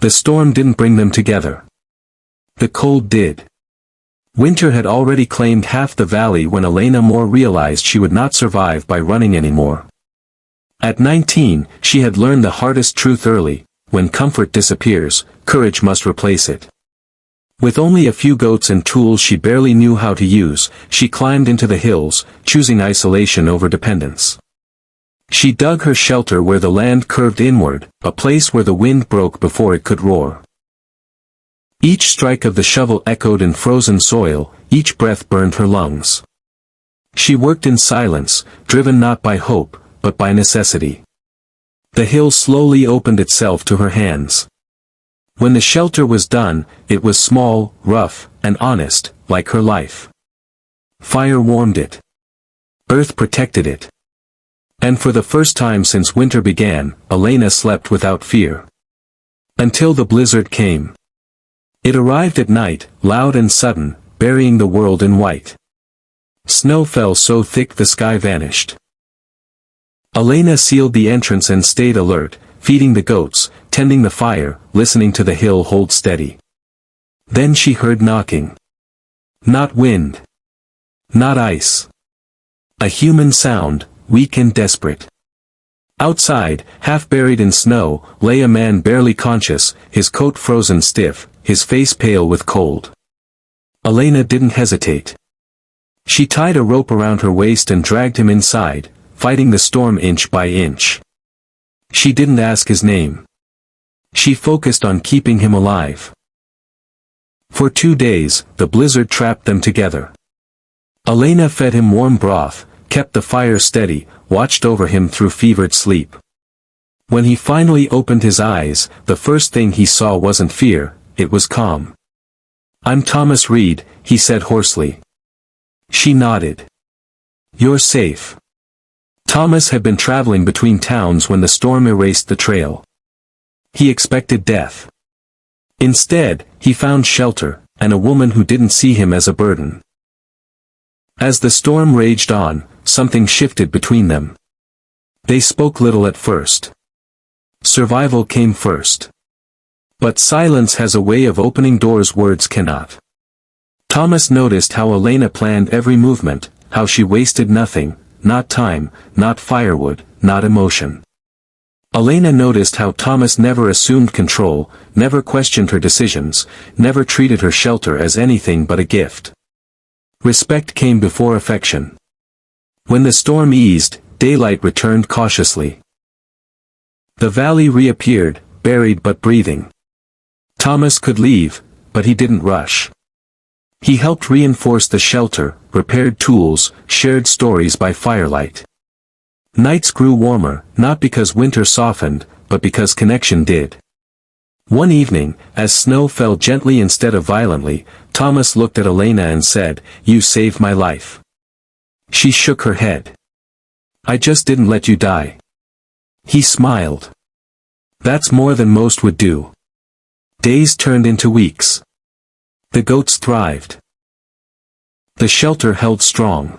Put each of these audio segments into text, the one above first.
The storm didn't bring them together. The cold did. Winter had already claimed half the valley when Elena Moore realized she would not survive by running anymore. At 19, she had learned the hardest truth early: when comfort disappears, courage must replace it. With only a few goats and tools she barely knew how to use, she climbed into the hills, choosing isolation over dependence. She dug her shelter where the land curved inward, a place where the wind broke before it could roar. Each strike of the shovel echoed in frozen soil, each breath burned her lungs. She worked in silence, driven not by hope, but by necessity. The hill slowly opened itself to her hands. When the shelter was done, it was small, rough, and honest, like her life. Fire warmed it. Earth protected it. And for the first time since winter began, Elena slept without fear. Until the blizzard came. It arrived at night, loud and sudden, burying the world in white. Snow fell so thick the sky vanished. Elena sealed the entrance and stayed alert, feeding the goats, tending the fire, listening to the hill hold steady. Then she heard knocking. Not wind. Not ice. A human sound, weak and desperate. Outside, half buried in snow, lay a man barely conscious, his coat frozen stiff, his face pale with cold. Elena didn't hesitate. She tied a rope around her waist and dragged him inside, fighting the storm inch by inch. She didn't ask his name. She focused on keeping him alive. For 2 days, the blizzard trapped them together. Elena fed him warm broth, kept the fire steady, watched over him through fevered sleep. When he finally opened his eyes, the first thing he saw wasn't fear, it was calm. "I'm Thomas Reed," he said hoarsely. She nodded. "You're safe." Thomas had been traveling between towns when the storm erased the trail. He expected death. Instead, he found shelter, and a woman who didn't see him as a burden. As the storm raged on, something shifted between them. They spoke little at first. Survival came first. But silence has a way of opening doors words cannot. Thomas noticed how Elena planned every movement, how she wasted nothing, not time, not firewood, not emotion. Elena noticed how Thomas never assumed control, never questioned her decisions, never treated her shelter as anything but a gift. Respect came before affection. When the storm eased, daylight returned cautiously. The valley reappeared, buried but breathing. Thomas could leave, but he didn't rush. He helped reinforce the shelter, repaired tools, shared stories by firelight. Nights grew warmer, not because winter softened, but because connection did. One evening, as snow fell gently instead of violently, Thomas looked at Elena and said, "You saved my life." She shook her head. "I just didn't let you die." He smiled. "That's more than most would do." Days turned into weeks. The goats thrived. The shelter held strong.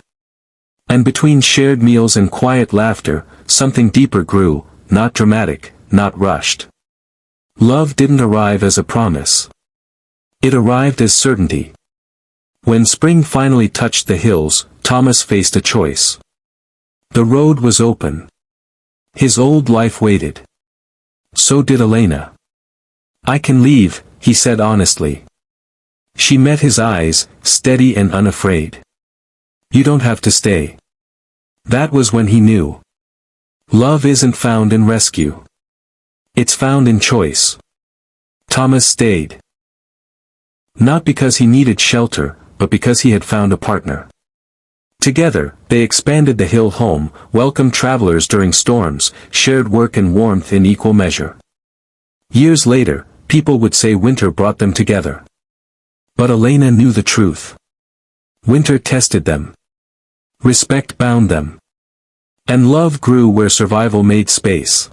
And between shared meals and quiet laughter, something deeper grew, not dramatic, not rushed. Love didn't arrive as a promise. It arrived as certainty. When spring finally touched the hills, Thomas faced a choice. The road was open. His old life waited. So did Elena. "I can leave," he said honestly. She met his eyes, steady and unafraid. "You don't have to stay." That was when he knew. Love isn't found in rescue. It's found in choice. Thomas stayed. Not because he needed shelter, but because he had found a partner. Together, they expanded the hill home, welcomed travelers during storms, shared work and warmth in equal measure. Years later, people would say winter brought them together. But Elena knew the truth. Winter tested them. Respect bound them. And love grew where survival made space.